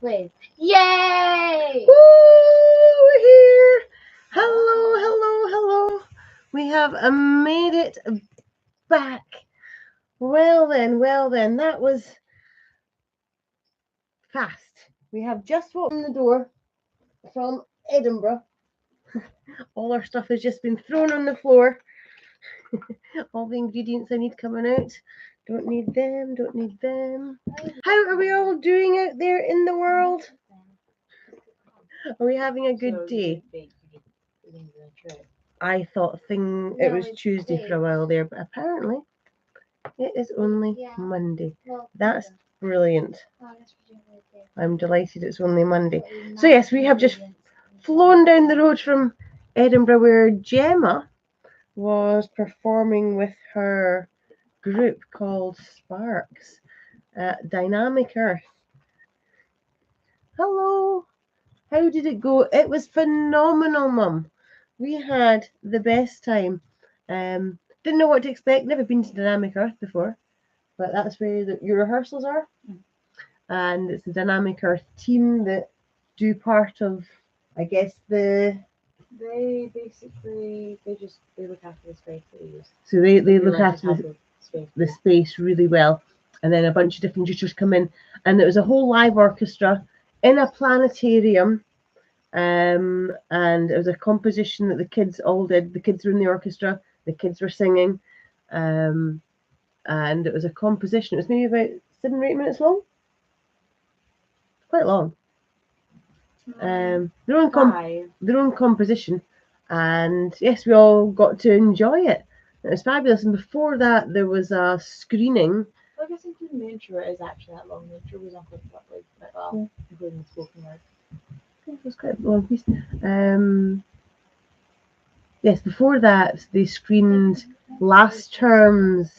Wait. Yay! Woo! We're here. Hello, hello, hello. We have made it back. Well then, that was fast. We have just walked in the door from Edinburgh. All our stuff has just been thrown on the floor. All the ingredients I need coming out. Don't need them, don't need them. How are we all doing out there in the world? Are we having a good day? I thought it was Tuesday for a while there, but apparently it is only Monday. That's brilliant. I'm delighted it's only Monday. So yes, we have just flown down the road from Edinburgh where Gemma was performing with her group called Sparks at Dynamic Earth. Hello. How did it go? It was phenomenal, Mum. We had the best time. Didn't know what to expect. Never been to Dynamic Earth before, but that's where your rehearsals are. And it's the Dynamic Earth team that do part of, I guess, They look after the space that we use. So they look after the space really well. And then a bunch of different teachers come in, and there was a whole live orchestra in a planetarium. And it was a composition that the kids all did. The kids were in the orchestra, the kids were singing, and it was a composition. It was maybe about 7 or 8 minutes long. Quite long. Their own composition, and yes, we all got to enjoy it. It was fabulous. And before that, there was a screening. I guess including the intro is actually that long. The intro was on quite well, including the spoken word. It was quite a long piece. Yes, before that, they screened last term's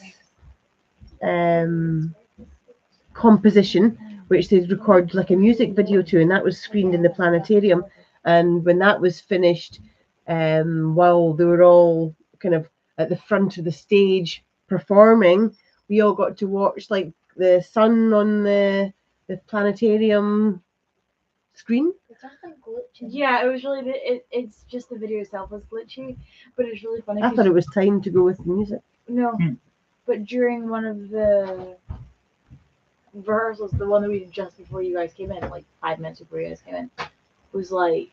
composition, which they'd recorded like a music video to, and that was screened in the planetarium. And when that was finished, while they were all kind of at the front of the stage performing, we all got to watch like the sun on the planetarium screen. Yeah, it was really. It's just the video itself was glitchy, but it's really funny. I thought it was time to go with the music. No, but during one of the rehearsals, the one that we did just before you guys came in, like 5 minutes before you guys came in, was like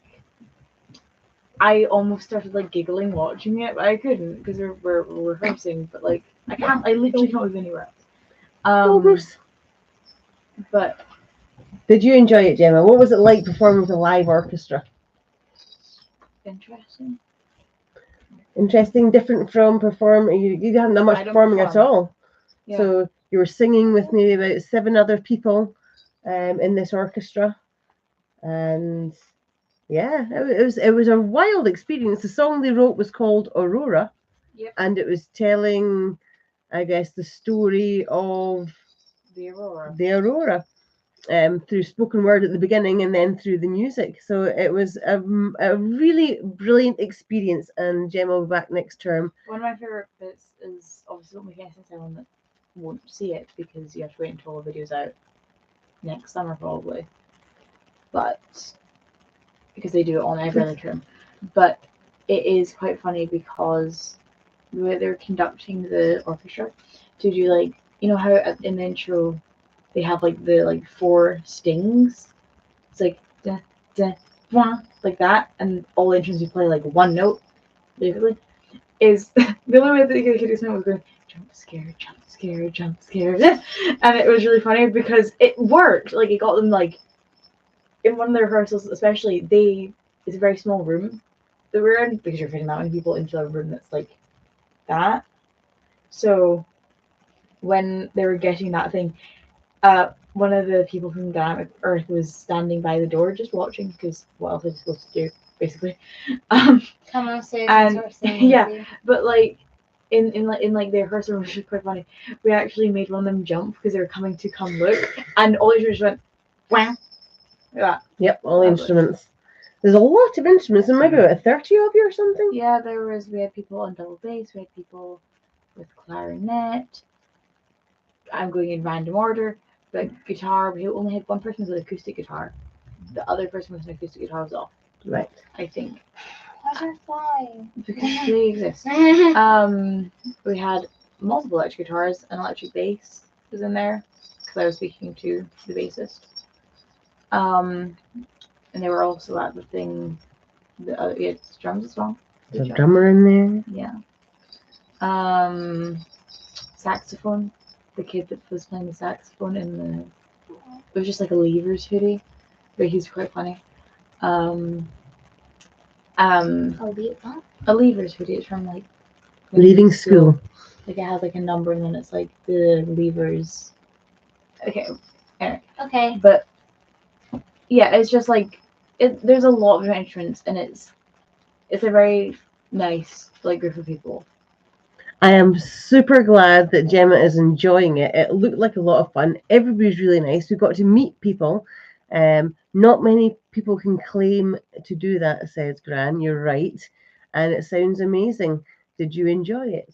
I almost started like giggling watching it, but I couldn't because we're rehearsing. But like I literally can't move anywhere else. But did you enjoy it, Gemma? What was it like performing with a live orchestra? Interesting, different from performing. You hadn't done much performing at all. Yeah. So you were singing with maybe about 7 other people in this orchestra, and yeah, it was a wild experience. The song they wrote was called Aurora, and it was telling, I guess, the story of the Aurora. Through spoken word at the beginning and then through the music. So it was a really brilliant experience, and Gemma will be back next term. One of my favourite bits is obviously what McKenna said, that won't see it because you have to wait until all the video's out next summer probably. But because they do it on every other term. But it is quite funny because the way they're conducting the orchestra to do, like, you know how in the intro they have like the 4 stings. It's like da da wah, like that, and all the instruments you play like one note. Basically, is the only way that you could do something was going jump scare, jump scare, jump scare, and it was really funny because it worked. Like it got them like in one of the rehearsals, especially. It's a very small room that we're in because you're fitting that many people into a room that's like that. So when they were getting that thing. One of the people from Dynamic Earth was standing by the door just watching because what else are they supposed to do, basically? Come on stage and start singing. Yeah, but like in the rehearsal room, which was quite funny, we actually made one of them jump because they were coming to come look, and all the instruments went wham. Yeah. Yep, all the instruments. There's a lot of instruments, and maybe about 30 of you or something. Yeah, we had people on double bass, we had people with clarinet. I'm going in random order. the guitar. We only had one person with an acoustic guitar. The other person with an acoustic guitar was off. Right. I think. Why are flying? Because they exist. We had multiple electric guitars, an electric bass was in there because I was speaking to the bassist. And they were also at the thing. We had drums as well. There's a drummer in there. Yeah. Saxophone. The kid that was playing the saxophone in the. It was just like a Leavers hoodie, but he's quite funny. A Leavers hoodie. It's from like Leaving school. Like it has like a number and then it's like the Leavers. Okay. Anyway. Okay. But yeah, it's just like there's a lot of entrants and it's a very nice like group of people. I am super glad that Gemma is enjoying it. It looked like a lot of fun. Everybody's really nice. We got to meet people. Not many people can claim to do that, says Gran. You're right. And it sounds amazing. Did you enjoy it?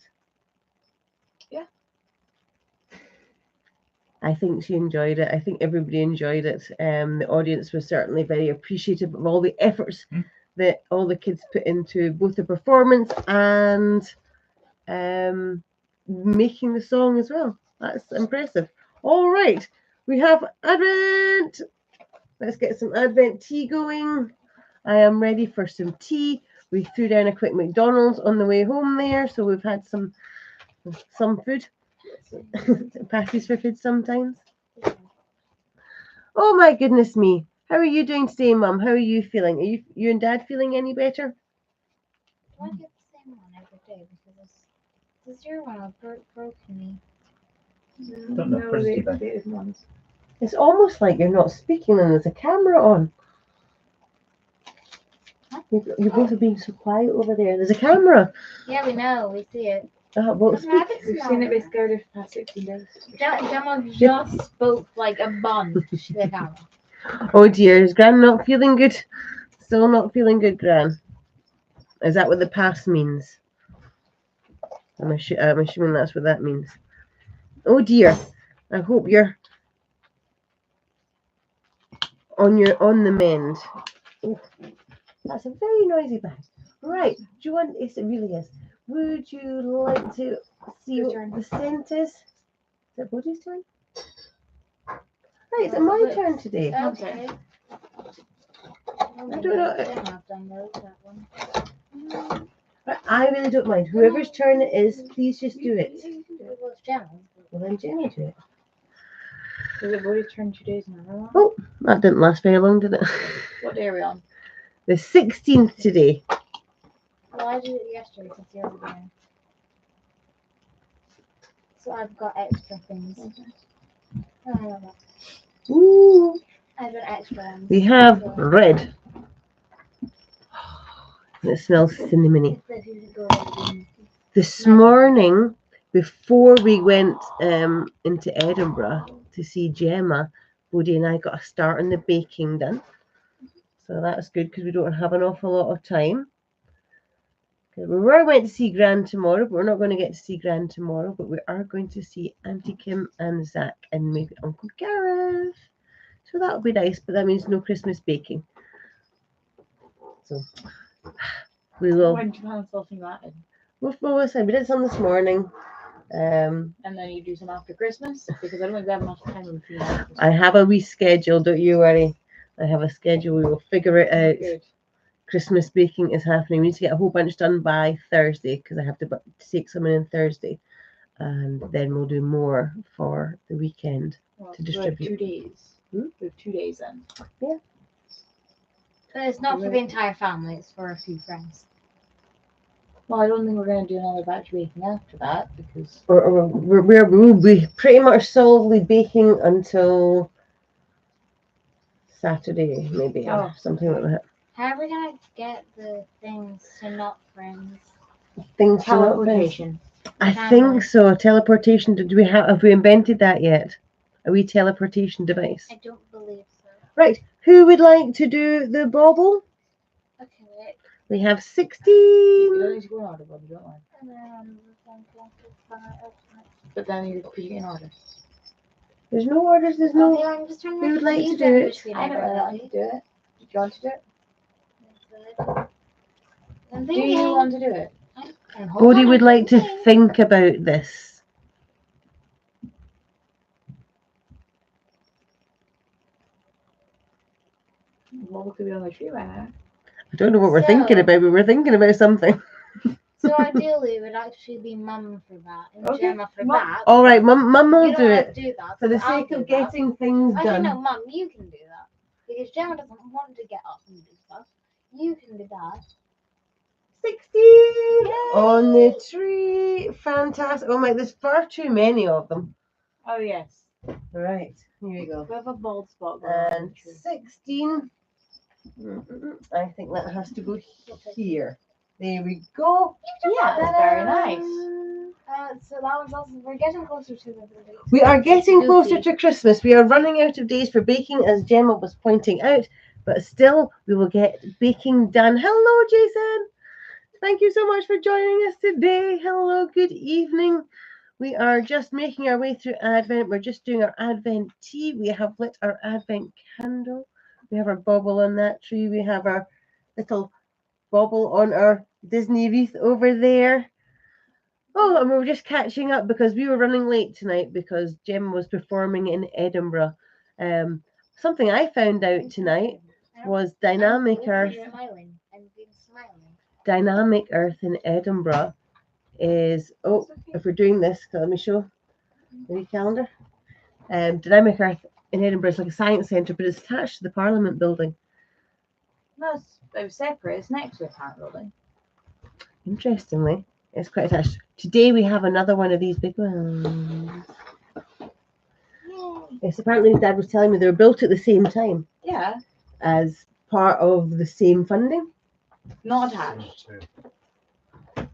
Yeah. I think she enjoyed it. I think everybody enjoyed it. The audience was certainly very appreciative of all the efforts that all the kids put into both the performance and making the song as well. That's impressive. All right, we have Advent. Let's get some Advent tea going. I am ready for some tea. We threw down a quick McDonald's on the way home there, so we've had some food. Patties for food sometimes. Oh my goodness me. How are you doing today, Mum? How are you feeling? Are you and Dad feeling any better? I get the same one every day because this your one broke me. No, they ones. It's almost like you're not speaking and there's a camera on. You're both being so quiet over there. There's a camera. Yeah, we know. We see it. Well, We've seen it basically over the past 16 days. Gemma just spoke like a bunch to the camera. Oh dear, is Gran not feeling good? Still not feeling good, Gran? Is that what the past means? I'm assuming that's what that means. Oh dear, I hope you're on the mend. Oh, that's a very noisy bag. Right, do you want? Yes, it really is. Would you like to see what the scent is? Is it Bodhi's turn? Right, is it my turn today? Okay. I don't know. I really don't mind. Whoever's turn it is, please just do it. Well, then Jenny do it. Was it Bodhi's turn 2 days in a row? Oh, that didn't last very long, did it? What day are we on? The 16th today. Well, I did it yesterday since you're over there. So I've got extra things. Ooh. I've got extra ones. We have red. It smells cinnamony. This morning, before we went into Edinburgh to see Gemma, Bodhi and I got a start on the baking done. So that's good because we don't have an awful lot of time. We were going to see Gran tomorrow, but we're not going to get to see Gran tomorrow. But we are going to see Auntie Kim and Zach and maybe Uncle Gareth. So that'll be nice, but that means no Christmas baking. So we will. When do you plan on sorting that in? We'll say we did some this morning. And then you do some after Christmas because I don't think we have enough time between. I have a wee schedule, don't you worry. I have a schedule. We will figure it out. Good. Christmas baking is happening. We need to get a whole bunch done by Thursday because I have to take some in Thursday, and then we'll do more for the weekend to distribute. We have 2 days. We have 2 days then. Yeah. But it's not for the entire family. It's for a few friends. Well, I don't think we're going to do another batch baking after that because we'll be pretty much solidly baking until Saturday, maybe, or something like that. How are we going to get the things to not friends? Things teleportation. I think so. Teleportation. Have we invented that yet? A wee teleportation device? I don't believe so. Right. Who would like to do the bauble? Okay. We have 16. You don't need to go in order, Bobby, don't worry. But then you're putting in order. There's no orders. There's Okay, no. I'm just trying to we would make like to you do then it. between I don't really everybody. like to do it. Do you want to do it? I'm Do thinking. you want to do it? Hold Bodhi on, would I'm like to thinking. think about this. Well, we could be on the tree right now. I don't know what we're thinking So- about, but we're thinking about something. So ideally, it would actually be Mum for that and Okay, Gemma for Mum. that. All right, Mum will You do don't have it to do that for the so I'll sake do of that. getting things Actually, no, done. Mum, you can do that because Gemma doesn't want to get up and do stuff. You can do that. 16 on the tree. Fantastic. Oh my, there's far too many of them. Oh yes. Right, here we go. We have a bald spot going on And the tree. 16. I think that has to go here. There we go. Yeah, that's very nice. So that was also, we're getting closer to the date. We are getting closer Goofy. to Christmas. We are running out of days for baking, as Gemma was pointing out, but still, we will get baking done. Hello, Jason. Thank you so much for joining us today. Hello, good evening. We are just making our way through Advent. We're just doing our Advent tea. We have lit our Advent candle. We have our bauble on that tree. We have our little bauble on our Disney wreath over there. Oh, and we were just catching up because we were running late tonight because Gemma was performing in Edinburgh. Something I found out tonight was Dynamic Earth. Smiling. I'm being smiling. Dynamic Earth in Edinburgh is, oh, if we're doing this, let me show the wee calendar. Dynamic Earth in Edinburgh is like a science centre, but it's attached to the Parliament building. No, it was separate. It's next to the parent building. Interestingly, it's quite attached. Today we have another one of these big ones. Yes, apparently Dad was telling me they were built at the same time Yeah, as part of the same funding. not attached. Yeah.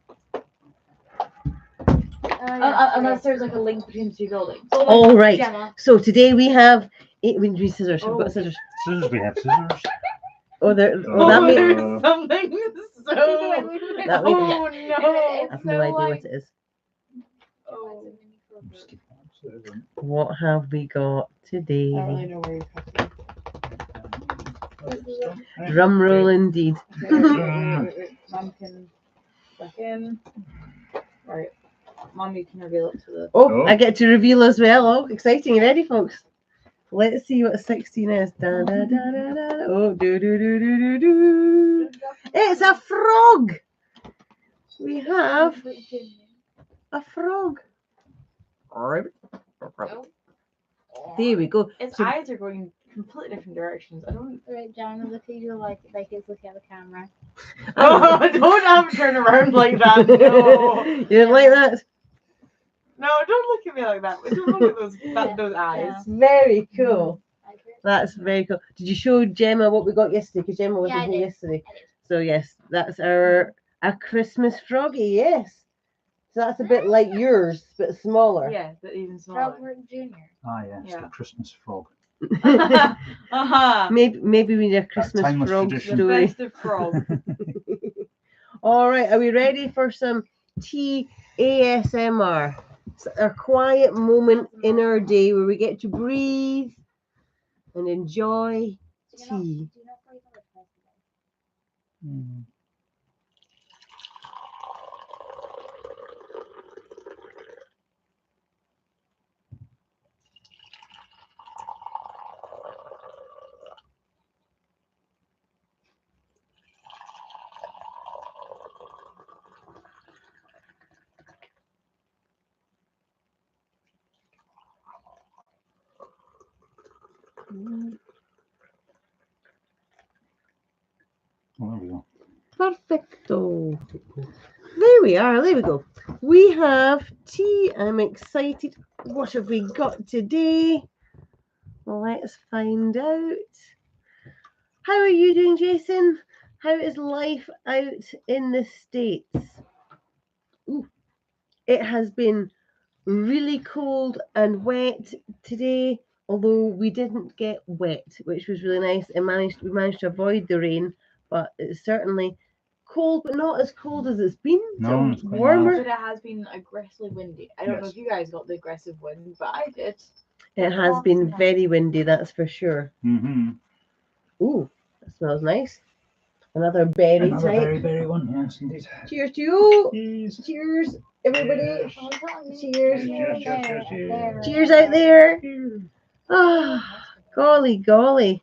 Unless there's like a link between the two buildings. All right. Gemma. So today we have we need scissors. We've got scissors. Scissors, we have scissors. Oh, there. Oh, that may. there's something so. That may. Oh no! I have no idea what it is. Oh. What have we got today? I don't really know where you're cutting. Drum roll indeed. Mum can back in. Right. Mum, you can reveal it to the. Oh, I get to reveal as well. Oh, exciting. You ready, folks? Let's see what 16 is. Da, da, da, da, da. Oh, do, do, do, do, do, do. It's a frog. We have a frog. There we go. Its So- eyes are going completely different directions. I don't. Right, Gemma, look at you like it's looking at the camera. Oh, don't have turn around like that. No. You didn't like that? No, don't look at me like that. Don't look at those eyes. Very cool. I did. That's very cool. Did you show Gemma what we got yesterday? Because Gemma wasn't Yeah, I here did. yesterday. I did. So yes, that's a Christmas froggy. Yes. So that's a bit like yours, but smaller. Yeah, but even smaller. Frogwork Jr. Ah, yes, Yeah. the Christmas frog. maybe we need a Christmas timeless frog tradition. The story. festive frog. All right, are we ready for some tea ASMR? It's our quiet moment in our day where we get to breathe and enjoy tea. Do you know how you call it festival? Mm. Well, there we go. Perfecto. There we are. There we go. We have tea. I'm excited. What have we got today? Let's find out. How are you doing, Jason? How is life out in the States? Ooh, it has been really cold and wet today, although we didn't get wet, which was really nice. We managed to avoid the rain, but it's certainly cold, but not as cold as it's been. No, So it's quite warmer. But it has been aggressively windy. I don't know Yes. if you guys got the aggressive wind, but I did. It has been very windy, that's for sure. Mm-hmm. Ooh, that smells nice. Another berry Another type. very one, yes, indeed. Cheers to you. Cheers. Cheers, everybody. Cheers. Cheers out there. Ah, golly, golly.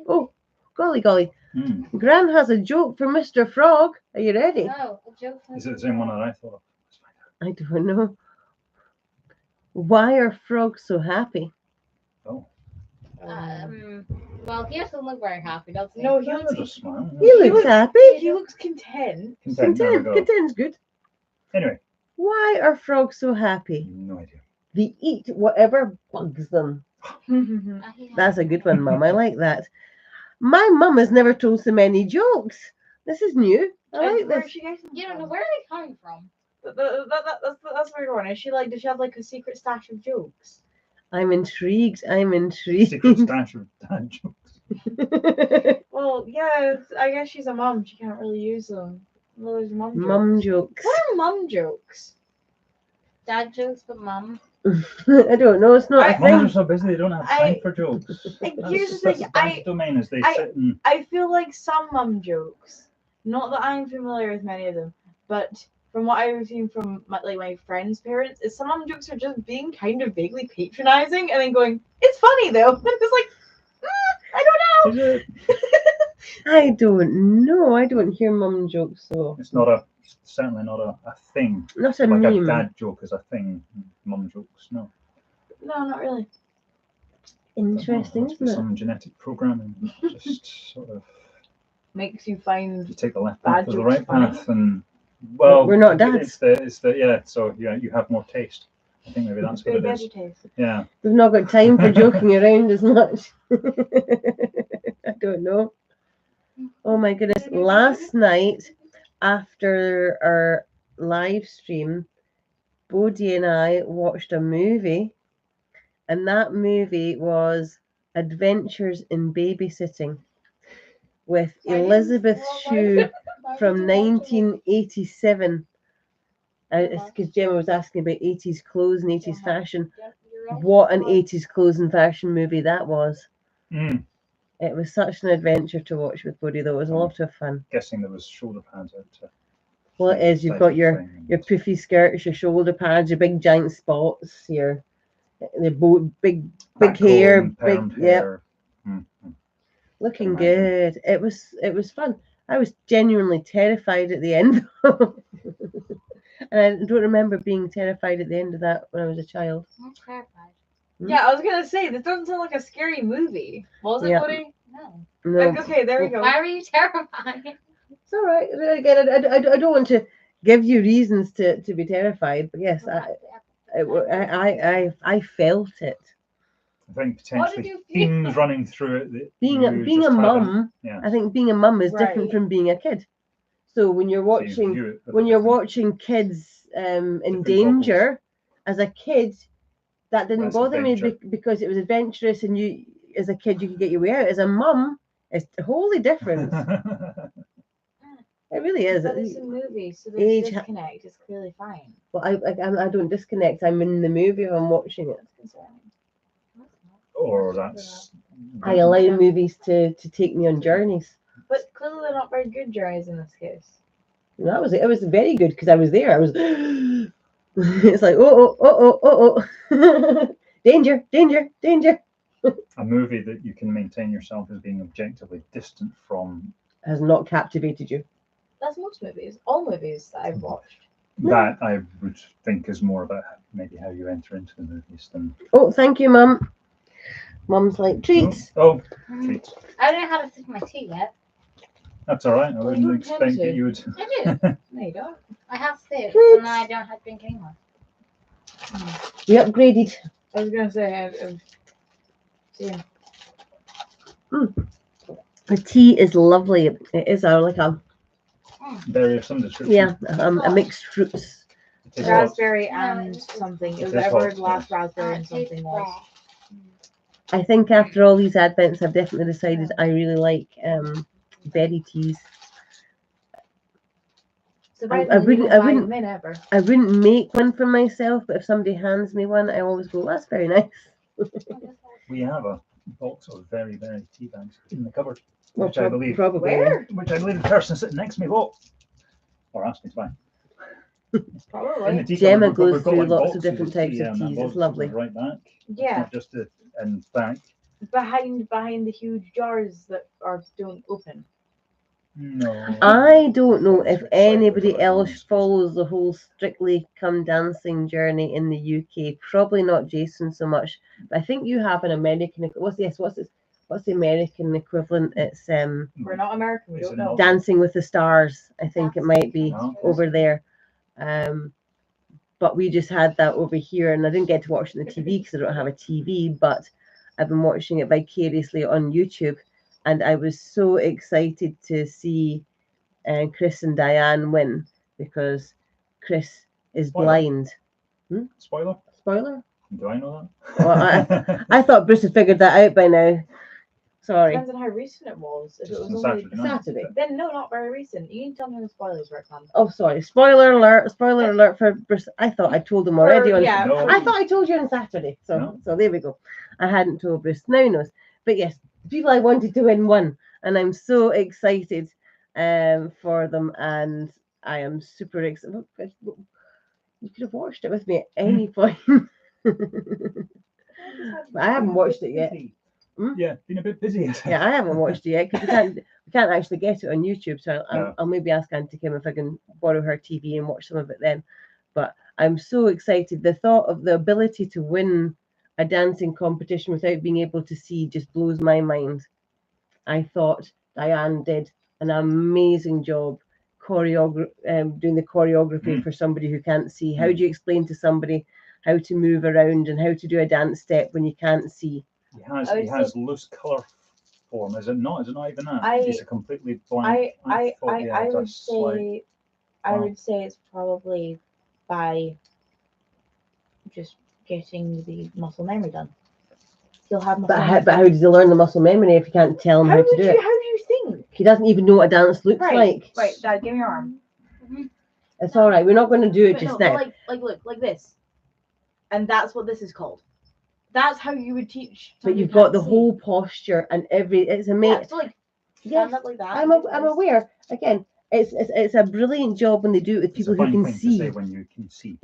Oh, golly, golly. Mm. Gran has a joke for Mr. Frog. Are you ready? No, a joke. Is it the same one that I thought of? Let's find out. I don't know. Why are frogs so happy? Oh. Well, he doesn't look very happy, does he? No, he Yeah, looks there's a smile. He looks happy. he looks content. Content, there we go. Content's good. Anyway, Why are frogs so happy? no idea. They eat whatever bugs them. That's a good one, Mum. I like that. My mum has never told so many jokes. This is new. I like Where this. is she getting them You don't know from? where are they coming from? That's a weird one. Is she like? Does she have like a secret stash of jokes? I'm intrigued. I'm intrigued. Secret stash of dad jokes. Well, yeah. I guess she's a mum. She can't really use them. Well, there's mum jokes. Mum jokes. What are mum jokes? Dad jokes, but mum. I don't know. It's not a I- thing. Mums are so busy they don't have time for jokes. Here's the thing, That's dad's domain as they sit and I feel like some mum jokes. Not that I'm familiar with many of them, but from what I've seen from my friends' parents, is some mum jokes are just being kind of vaguely patronizing and then going, "It's funny though." And it's like, I don't know. is it? I don't know. I don't hear mum jokes, so It's not a certainly not a thing. not a Like a meme. dad joke is a thing. Mum jokes, no. No, not really. Interesting, Must be isn't it? some genetic programming. Just sort of Makes you find you take the left Bad path or the jokes right funny. path, and well, We're not dads. It's the yeah. So yeah, you have more taste. I think maybe that's what good it is. vegetation. Yeah. We've not got time for joking around as much. I don't know. Oh my goodness. Last night, after our live stream, Bodie and I watched a movie, and that movie was Adventures in Babysitting with Elizabeth Shue from 1987. It's because Gemma was asking about 80s clothes and 80s fashion. What an 80s clothes and fashion movie that was. Mm. It was such an adventure to watch with Bodie, though. It was a lot of fun. Guessing there was shoulder pads out. Well, it is. You've got your puffy skirts, your shoulder pads, your big giant spots, your big hair, big hair. looking Imagine. good. It was fun. I was genuinely terrified at the end. And I don't remember being terrified at the end of that when I was a child. I'm terrified. Yeah, I was gonna say this doesn't sound like a scary movie. Was it, Yeah. Woody? No. No, Like, okay, there we go. Why were you terrified? it's all right. Again, I don't want to give you reasons to be terrified, but yes, I felt it. I think What did potentially you feel? themes running through it. That Being you a just haven't- mum, Yeah. I think being a mum is different Right. from being a kid. So when you're So you watching view it with when a you're different- watching kids in Different danger as a kid, that didn't That's bother me adventure. because it was adventurous and you as a kid you could get your way out. As a mum, it's wholly different. It really is. But it's a movie, so the Age- disconnect is clearly fine. Well, I don't disconnect. I'm in the movie if I'm watching it. That's concerning. or that's. I allow movies to take me on journeys. But clearly they're not very good journeys in this case. And that was it. It was very good because I was there. I was. It's like oh. Danger, danger, danger. A movie that you can maintain yourself as being objectively distant from. Has not captivated you. That's most movies. All movies that I've watched. That I would think is more about maybe how you enter into the movies than. Oh, thank you, Mum. Mum's like treats. Oh, treats. I don't know how to sip my tea yet. That's all right. I Well, wouldn't you expect tend that to. you would. I do. No, you don't. I have sipped, Treats. and I don't have to drink anymore. We upgraded. I was gonna say I've seen. The tea is lovely. It is like a Berry of some description. yeah, a mixed fruits. It is hot. Raspberry No, and it's- something. It It was is whatever hot, the last Oh, raspberry and it tastes something was. raw. I think after all these advents, I've definitely decided I really like berry teas. Surprisingly, wouldn't- I wouldn't- them in ever. I wouldn't make one for myself, but if somebody hands me one, I always go, "That's very nice." We have a box of very, very tea bags in the cupboard, Well, which I believe, probably. Where? which I believe the person sitting next to me bought or asked me to buy. In the Probably. tea Gemma cupboard, goes through lots of different types of and that teas. box It's is lovely. right back. It's Yeah. not just in back. Behind the huge jars that don't open. No. I don't know That's if right, anybody that's what I else was- follows the whole Strictly Come Dancing journey in the UK. Probably not Jason so much. But I think you have an American. What's the American equivalent? It's We're not American. We Is don't it know. not? Dancing with the Stars. I think it might be No. over there. But we just had that over here, and I didn't get to watch it on the TV because I don't have a TV. But I've been watching it vicariously on YouTube, and I was so excited to see Chris and Diane win because Chris is Spoiler. blind. Spoiler? Spoiler? Do I know Well, that? I thought Bruce had figured that out by now. Sorry. Depends on how recent it was. If it was It's only Saturday night. Saturday. then no, not very recent. You can tell me the spoilers, right, Pam? Oh, sorry. Spoiler alert! Spoiler alert for Bruce. I thought I told him already on. Yeah. No. I thought I told you on Saturday. So No. so there we go. I hadn't told Bruce. Now he knows. But yes, the people I wanted to win won, and I'm so excited for them, and I am super excited. You could have watched it with me at any point. I haven't watched it yet. Yeah, been a bit busy. Yeah, I haven't watched it yet because we can't actually get it on YouTube. So I'll maybe ask Auntie Kim if I can borrow her TV and watch some of it then. But I'm so excited. The thought of the ability to win a dancing competition without being able to see just blows my mind. I thought Diane did an amazing job doing the choreography for somebody who can't see. How do you explain to somebody how to move around and how to do a dance step when you can't see? He has loose colour form, is it not? Is it not even that? He's a completely I blind. thought he had a would slight- say I would say it's probably by just getting the muscle memory done. He'll have muscle memory. But how does he learn the muscle memory if you can't tell him how to do it? How do you think? He doesn't even know what a dance looks like. Right, Dad, give me your arm. It's all right. We're not going to do it But just no, now. but look, like this. And that's what this is called. That's how you would teach. But you've got the whole posture and it's amazing. Yeah, so like Yes, stand up like that. I'm aware. Again, it's a brilliant job when they do it with It's people a who fine can thing to see. say when you can see.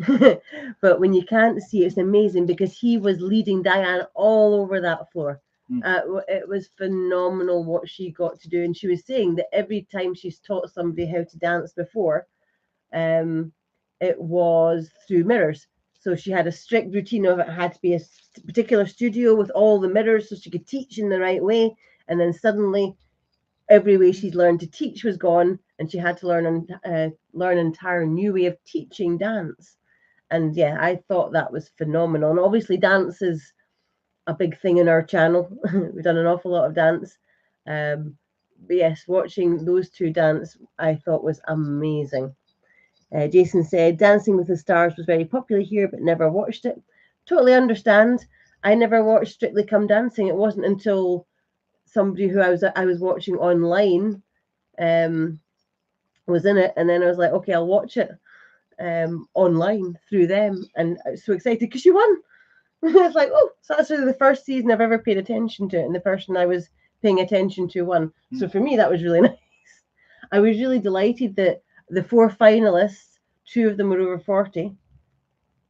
But when you can't see, it's amazing because he was leading Diane all over that floor. It was phenomenal what she got to do, and she was saying that every time she's taught somebody how to dance before, it was through mirrors. So she had a strict routine of it had to be a particular studio with all the mirrors so she could teach in the right way. And then suddenly every way she'd learned to teach was gone, and she had to learn an entire new way of teaching dance. And yeah, I thought that was phenomenal. And obviously dance is a big thing in our channel. We've done an awful lot of dance. But yes, watching those two dance, I thought was amazing. Jason said, Dancing with the Stars was very popular here, but never watched it. Totally understand. I never watched Strictly Come Dancing. It wasn't until somebody who I was watching online was in it, and then I was like, okay, I'll watch it online through them, and I was so excited because she won. It's like, oh, so that's really the first season I've ever paid attention to it, and the person I was paying attention to won. So for me, that was really nice. I was really delighted that the 4 finalists, 2 of them were over 40.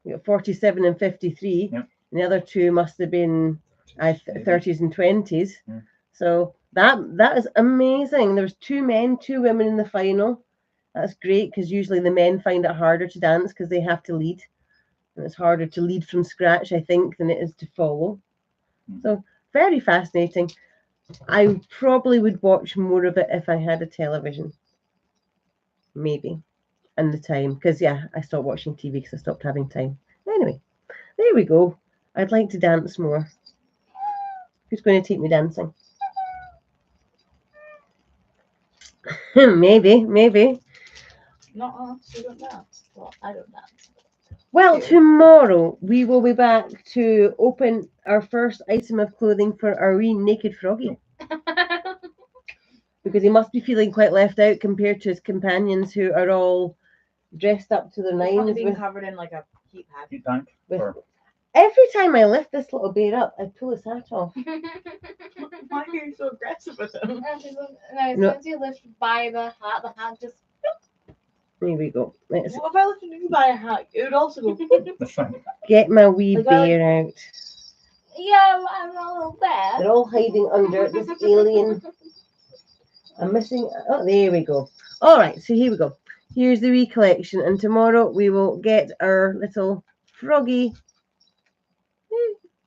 We got 47 and 53. Yep. And the other 2 must have been 30s and 20s. Yeah. So that is amazing. There was 2 men, 2 women in the final. That's great because usually the men find it harder to dance because they have to lead. And it's harder to lead from scratch, I think, than it is to follow. So very fascinating. I probably would watch more of it if I had a television. Maybe. And the time. Because, yeah, I stopped watching TV because I stopped having time. Anyway, there we go. I'd like to dance more. Who's going to take me dancing? Maybe. Not us, we don't dance. Well, I don't dance. Well, tomorrow we will be back to open our first item of clothing for our wee naked froggy. Because he must be feeling quite left out compared to his companions who are all dressed up to their He's probably nines being with covered in like a heat pad. Heat tank. With- Or Every time I lift this little bear up, I pull his hat off. Why are you so aggressive with him? As No. soon as you lift by the hat just. Here we go. Let's What if I lifted you by a hat? It would also go. That's fine. get my wee Like I bear out. Yeah, I'm a little bit. They're all hiding under this alien. I'm missing. Oh, there we go. All right, so here we go. Here's the wee collection, and tomorrow we will get our little froggy.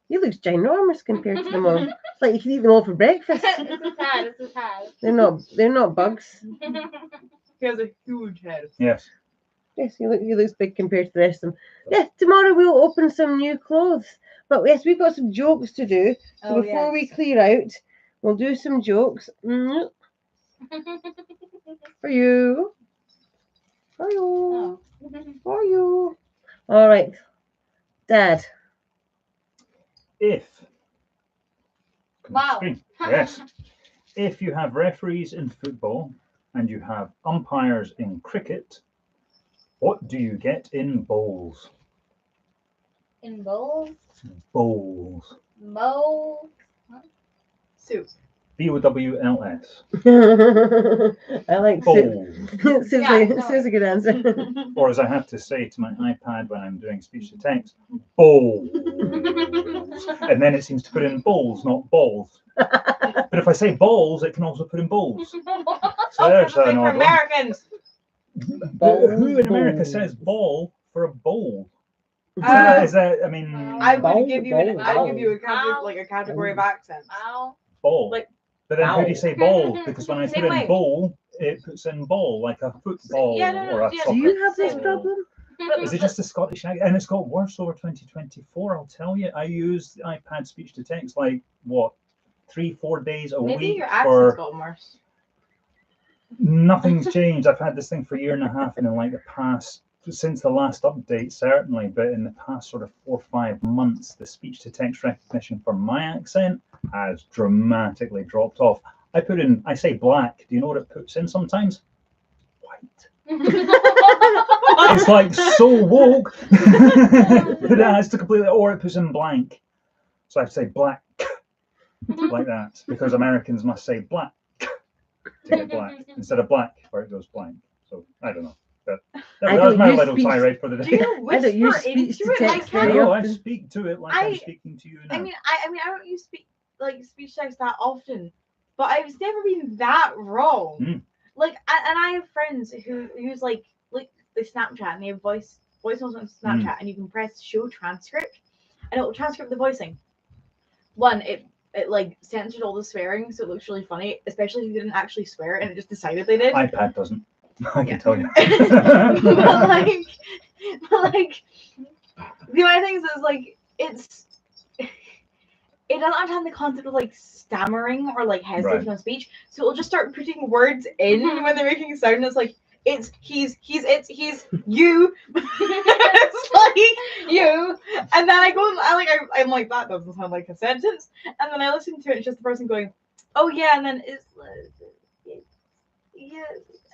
He looks ginormous compared to them all. It's like you can eat them all for breakfast. It's his hat. It's his hat. They're not bugs. He has a huge head. Yes. Yes, he looks big compared to the rest of them. Yeah, tomorrow we'll open some new clothes. But yes, we've got some jokes to do. So before we clear out, we'll do some jokes. For you. For you. Oh. For you. All right. Dad. If. Wow. Screen. Yes. If you have referees in football and you have umpires in cricket, what do you get in bowls? In bowls, Bowls. bowl. Soup. BOWLS. I like soup. Bowls. Sue's a good answer. Or as I have to say to my iPad when I'm doing speech to text, bowls. And then it seems to put in bowls, not balls. But if I say balls, it can also put in bowls. So there's an For odd one. Americans. Who in America says ball for a bowl? Is that, I mean, I would Bowl, give you bowl, I'd give you a bowl. category of accents. Ow. ball. Like- But then how do you Bowl. say ball? Because when I Same put in way. bowl, it puts in ball, like a football Yeah, no, or a yeah. soccer Do you have this ball. problem? Is it just a Scottish accent? And it's got worse over 2024, I'll tell you. I use the iPad speech to text like, what, 3-4 days a Maybe week your for accent's gotten worse. nothing's changed. I've had this thing for a year and a half, and in like the past, since the last update, certainly, but in the past sort of 4 or 5 months, the speech to text recognition for my accent has dramatically dropped off. I say black. Do you know what it puts in sometimes? White. It's like so woke that it has to completely, or it puts in blank. So I have to say black like that because Americans must say black to get black instead of black where it goes blank. So I don't know. But I that was don't my use little speech- tirade for the Do day. you I don't use whisper speech into to it like text that? very No, I often. speak to it like I'm I- speaking to you now. I mean, I don't use speech text that often, but I've never been that wrong. Mm. Like, and I have friends who use like they Snapchat and they have voice notes on Snapchat, and you can press show transcript, and it will transcript the voicing. One, it like censored all the swearing, so it looks really funny, especially if you didn't actually swear and it just decided they did. iPad doesn't. I can tell you. but like, the only thing is like it doesn't understand the concept of like stammering or like hesitation on speech, so it'll just start putting words in when they're making a sound. It's like it's he's you. It's like you, and then I go and I'm like that doesn't sound like a sentence, and then I listen to it. It's just the person going, oh yeah, and then it's yeah,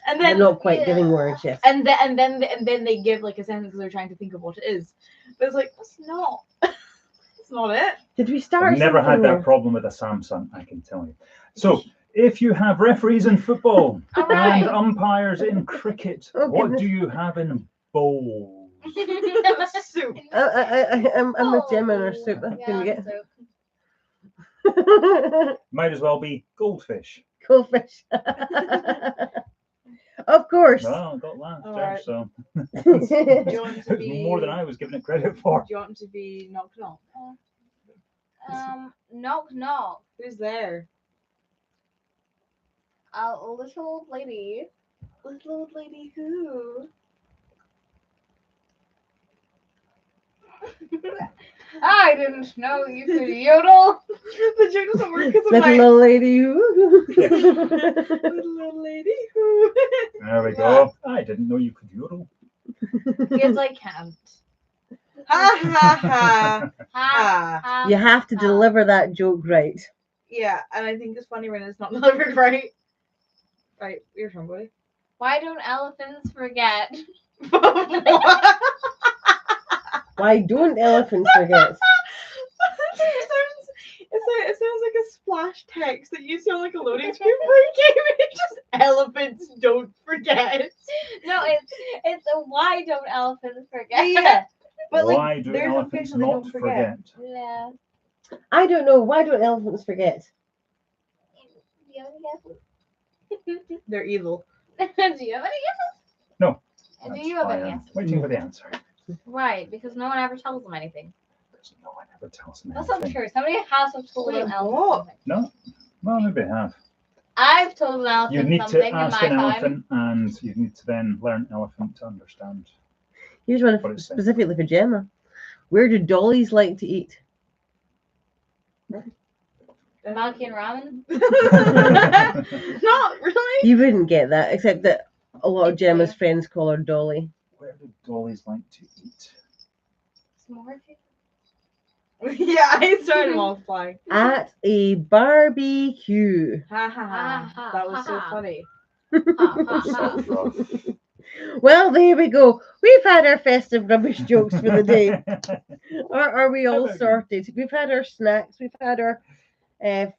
and They're then not quite giving words yet. and then they give like a sentence because they're trying to think of what it is. But it's like that's not that's not it. Did we start? I've never had something that there? problem with a Samsung, I can tell you. So, if you have referees in football Alright. and umpires in cricket, Oh, what goodness. do you have in bowls? Soup. I'm with Jim and our soup. That's gonna get Might as well be goldfish. goldfish. Of course. Well, got that there, Alright. so Do you want it to was be more than I was giving it credit for. Do you want to be knock knock? Knock knock. Who's there? A little old lady. Little old lady who? I didn't know you could yodel. The joke doesn't work because I'm Little like old lady. little old lady who. There we go. I didn't know you could yodel. Yes, I can't. Ha ha ha. Ha, Ah. You have to deliver that joke right. Yeah, and I think it's funny when it's not delivered right. Right, your turn, buddy. Why don't elephants forget? Why don't elephants forget? It sounds like a splash text that you see on like a loading screen for a game. It's just elephants don't forget. No, it's a why don't elephants forget? Yeah. But Why like, do there's elephants occasions they not don't forget. Yeah. I don't know. Why don't elephants forget? Do you have any guesses? They're evil. Do you have any guesses? No. Do That's you have why any I'm guesses? waiting for the answer. Right, because no one ever tells them anything. Because no one ever tells me That's not anything. true. Somebody has to have told Wait, an elephant what? something. No. Well, maybe I have. I've told an elephant You need something to in ask my an time. elephant, and you need to then learn elephant to understand. Here's one What it's saying. specifically for Gemma. Where do dollies like to eat? Monkey and ramen? Not really. You wouldn't get that, except that a lot of It's Gemma's true. friends call her Dolly. Where do dollies like to eat? S'more? Yeah, I started multiplying. At a barbecue. Ha ha Ha, ha. ha, That was so ha. funny. Ha, ha, So ha. rough. Well, there we go. We've had our festive rubbish jokes for the day. Are we all How about you? sorted? We've had our snacks. We've had our Got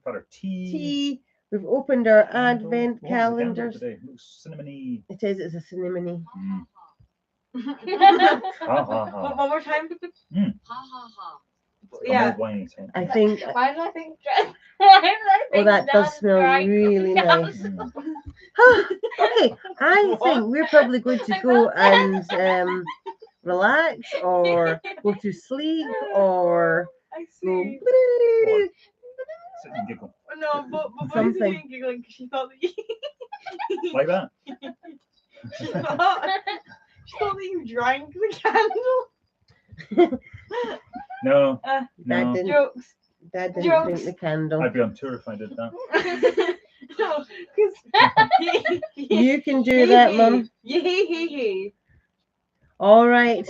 our tea. tea. We've opened our Candle. Advent What was the candle calendars. today? It looks cinnamony. It is. It's a cinnamony. Mm. Ha Ha ha ha. One more time. ha ha. Yeah. Old whiny type. I think. Why did I think why did I think Oh, that does John's smell drawing really comes nice. out? Okay, I think we're probably going to go and relax or go to sleep or I go. see. Sit and giggle. No, but Bonnie's Something. even giggling because she thought that you. Like that. She thought that you drank the candle. No. Dad No. didn't. Jokes. Dad didn't Jokes. drink the candle. I'd be on tour if I did that. No, because You can do that, Mum. Yay. All right.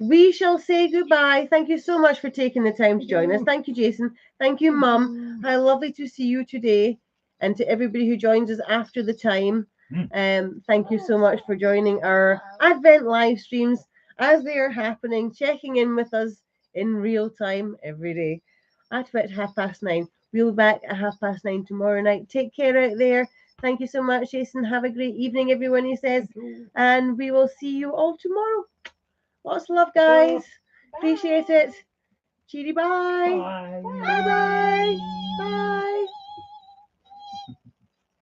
We shall say goodbye. Thank you so much for taking the time to join us. Thank you, Jason. Thank you, Mum. How lovely to see you today. And to everybody who joins us after the time. Thank you so much for joining our Advent live streams as they are happening, checking in with us in real time every day at about 9:30. We'll be back at 9:30 tomorrow night. Take care out there. Thank you so much, Jason. Have a great evening, everyone, he says. And we will see you all tomorrow. Lots of love, guys. Appreciate it. Cheery bye. Bye. Bye-bye. Bye.